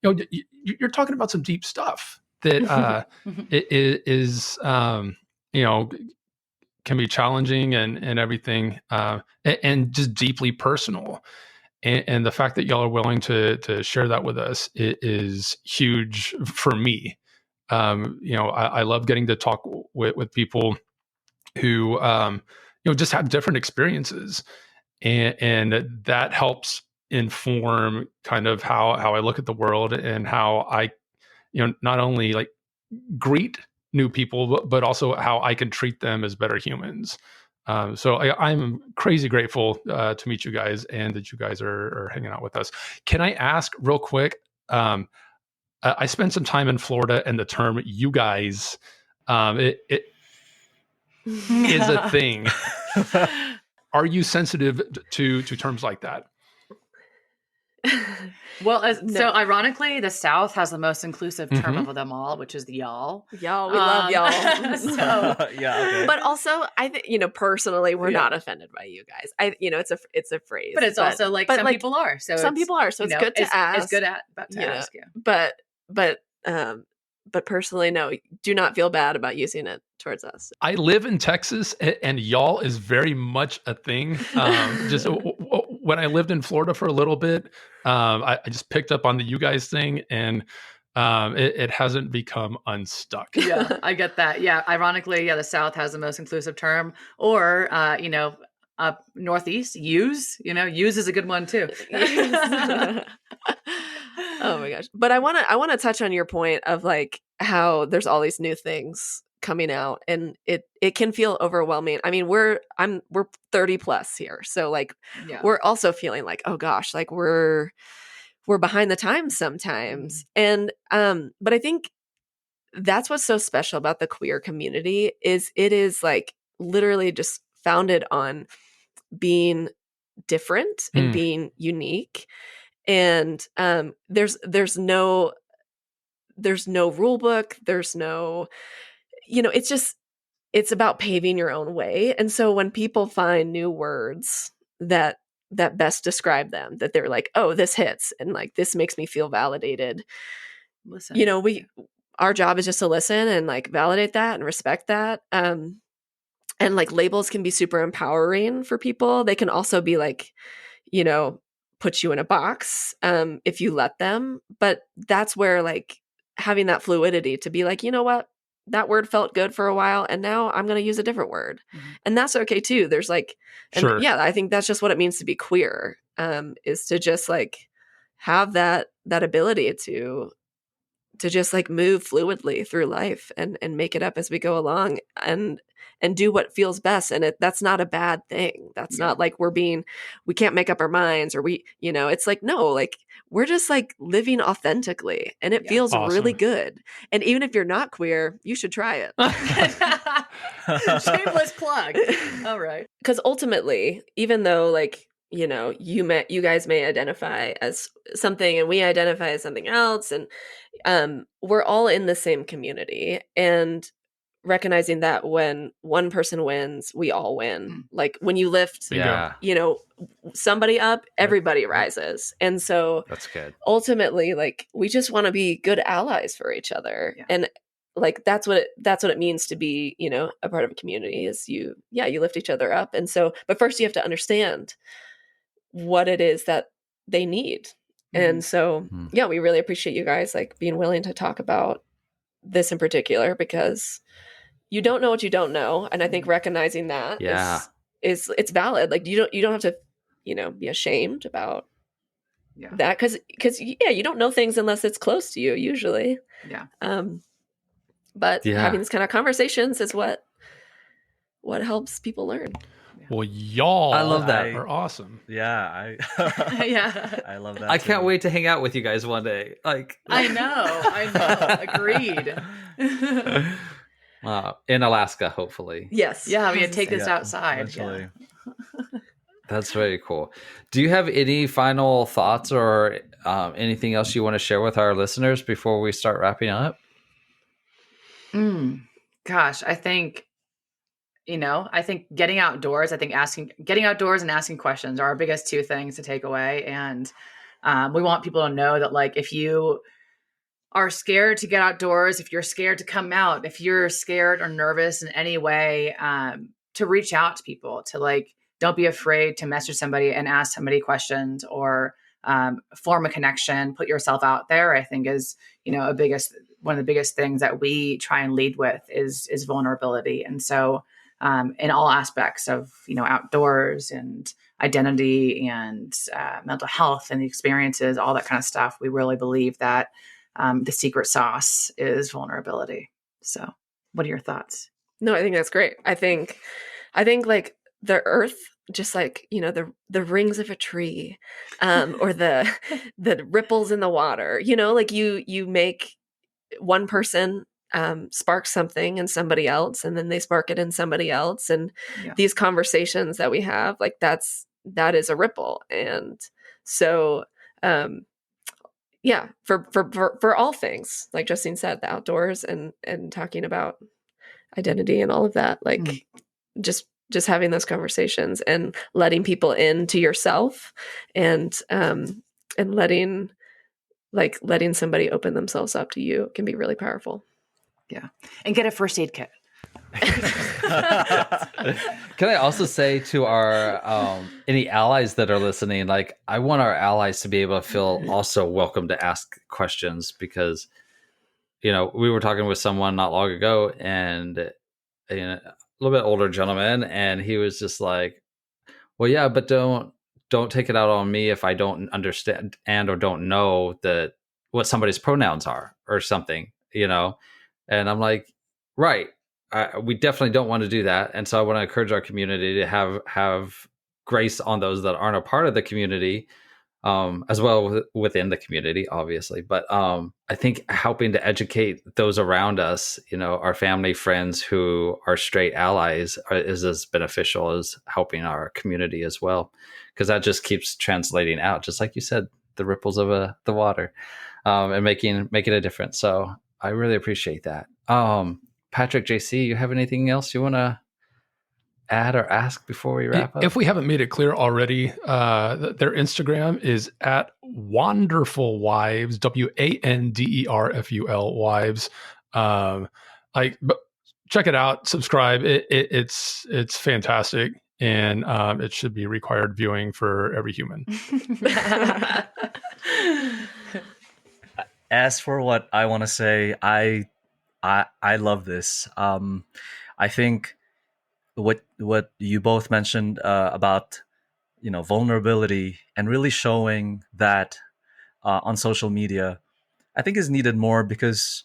you're talking about some deep stuff that is can be challenging and everything, and just deeply personal. And the fact that y'all are willing to share that with us is huge for me. I love getting to talk with people who just have different experiences, and that helps inform kind of how I look at the world, and how I not only like greet new people, but also how I can treat them as better humans. So I'm crazy grateful to meet you guys, and that you guys are hanging out with us. Can I ask real quick? I spent some time in Florida, and the term "you guys" it is a thing. Are you sensitive to terms like that? Well, so ironically, the South has the most inclusive term of them all, which is the y'all. Y'all, we love y'all. So yeah, okay. But also, I think personally, we're not offended by you guys. It's a phrase, but it's also like some people are. So some people are. So it's good to ask. It's good to ask. Yeah. But personally, no, do not feel bad about using it towards us. I live in Texas, and y'all is very much a thing. Just when I lived in Florida for a little bit, I just picked up on the "you guys" thing, and it hasn't become unstuck. Yeah, I get that. Yeah, ironically, the South has the most inclusive term, or up northeast, use is a good one too. Oh my gosh. But I want to touch on your point of like how there's all these new things coming out, and it can feel overwhelming. I mean, we're 30 plus here. So like we're also feeling like, oh gosh, like we're behind the times sometimes. And but I think that's what's so special about the queer community is it is like literally just founded on being different and being unique. And there's no rule book, there's no, it's about paving your own way. And so when people find new words that best describe them, that they're like, oh, this hits, and like this makes me feel validated. Listen, our job is just to listen and like validate that and respect that. And like labels can be super empowering for people. They can also be like, put you in a box if you let them. But that's where like having that fluidity to be like, you know what, that word felt good for a while and now I'm going to use a different word. And that's okay too. There's like, and yeah, I think that's just what it means to be queer, is to just like have that ability to just like move fluidly through life and make it up as we go along and do what feels best. And that's not a bad thing. That's not like we can't make up our minds, or it's like, no, like we're just like living authentically, and it feels really good. And even if you're not queer, you should try it. Shameless plug. All right. Because ultimately, even though like, you guys may identify as something and we identify as something else, and we're all in the same community, and recognizing that when one person wins, we all win. Like when you lift, somebody up, everybody rises. And so that's good. Ultimately, like we just want to be good allies for each other. And like that's what it means to be, a part of a community is you lift each other up. And so, but first you have to understand what it is that they need. And so, we really appreciate you guys like being willing to talk about this in particular, because you don't know what you don't know. And I think recognizing that is it's valid. Like you don't have to, be ashamed about that. Cause you don't know things unless it's close to you usually. Yeah. But having this kind of conversations is what helps people learn. Well, y'all, I love that. Are awesome. Yeah, I love that. I can't wait to hang out with you guys one day. Like, I know, agreed. In Alaska, hopefully. Yes. Yeah, we take this outside. Eventually. That's very cool. Do you have any final thoughts or anything else you want to share with our listeners before we start wrapping up? Gosh, I think getting outdoors, getting outdoors and asking questions are our biggest two things to take away. And we want people to know that like, if you are scared to get outdoors, if you're scared to come out, if you're scared or nervous in any way, to reach out to people, to like, don't be afraid to message somebody and ask somebody questions, or form a connection, put yourself out there. I think is, one of the biggest things that we try and lead with is vulnerability. And so, in all aspects of, outdoors and identity and mental health and the experiences, all that kind of stuff, we really believe that the secret sauce is vulnerability. So what are your thoughts? No, I think that's great. I think like the earth, just like, the rings of a tree, or the ripples in the water, like you make one person spark something in somebody else, and then they spark it in somebody else. And these conversations that we have, like that is a ripple. And so, for all things, like Justine said, the outdoors and talking about identity and all of that, like just having those conversations and letting people into yourself, and letting somebody open themselves up to you can be really powerful. Yeah. And get a first aid kit. Can I also say to our any allies that are listening, like I want our allies to be able to feel also welcome to ask questions, because we were talking with someone not long ago, and a little bit older gentleman, and he was just like, well, yeah, but don't take it out on me if I don't understand or don't know what somebody's pronouns are or something, And I'm like, right. We definitely don't want to do that. And so I want to encourage our community to have grace on those that aren't a part of the community, as well within the community, obviously. But I think helping to educate those around us, our family, friends who are straight allies is as beneficial as helping our community as well. Because that just keeps translating out, just like you said, the ripples of the water, and making a difference. So I really appreciate that. Patrick, JC, you have anything else you want to add or ask before we wrap up? If we haven't made it clear already, their Instagram is at Wanderful Wives, WANDERFUL Wives. But check it out, subscribe. It's fantastic, and it should be required viewing for every human. As for what I want to say, I love this. I think what you both mentioned about vulnerability and really showing that on social media, I think is needed more, because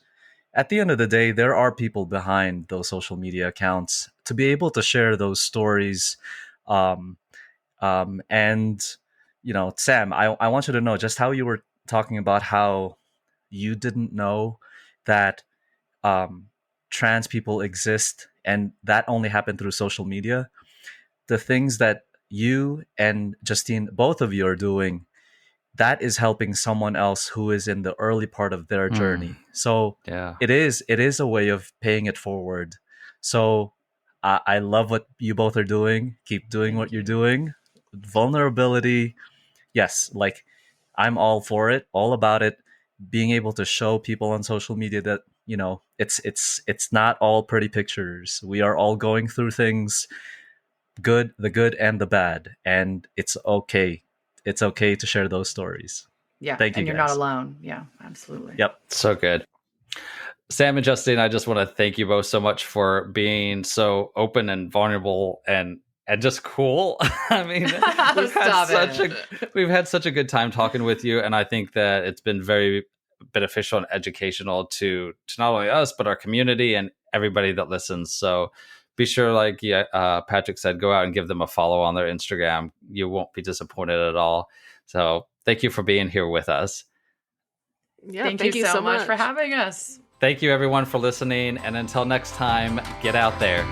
at the end of the day, there are people behind those social media accounts to be able to share those stories. And Sam, I want you to know just how you were talking about how you didn't know that trans people exist, and that only happened through social media. The things that you and Justine, both of you, are doing, that is helping someone else who is in the early part of their journey. So yeah, it is a way of paying it forward. So I love what you both are doing. Keep doing what you're doing. Vulnerability, yes, like I'm all for it, all about it. Being able to show people on social media that it's not all pretty pictures. We are all going through things, the good and the bad, and it's okay. It's okay to share those stories. Yeah, Thank you, and you're guys. not alone. Yeah, absolutely. Yep, so good. Sam and Justine, I just want to thank you both so much for being so open and vulnerable and just cool. I mean, we've had such a good time talking with you, and I think that it's been very beneficial and educational to not only us but our community and everybody that listens. So be sure, like Patrick said, go out and give them a follow on their Instagram. You won't be disappointed at all. So thank you for being here with us. Yeah, thank you so much for having us. Thank you, everyone, for listening. And until next time, get out there.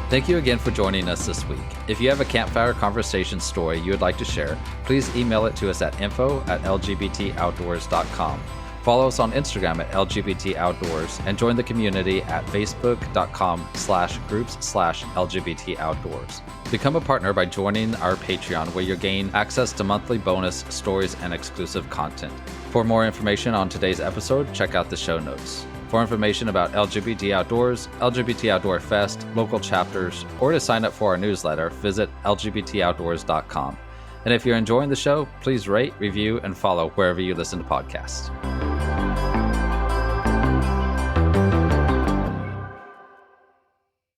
Thank you again for joining us this week. If you have a campfire conversation story you would like to share, please email it to us at info@lgbtoutdoors.com. Follow us on Instagram at lgbtoutdoors and join the community at facebook.com/groups/lgbtoutdoors. Become a partner by joining our Patreon, where you'll gain access to monthly bonus stories and exclusive content. For more information on today's episode, check out the show notes. For information about LGBT Outdoors, LGBT Outdoor Fest, local chapters, or to sign up for our newsletter, visit lgbtoutdoors.com. And if you're enjoying the show, please rate, review, and follow wherever you listen to podcasts.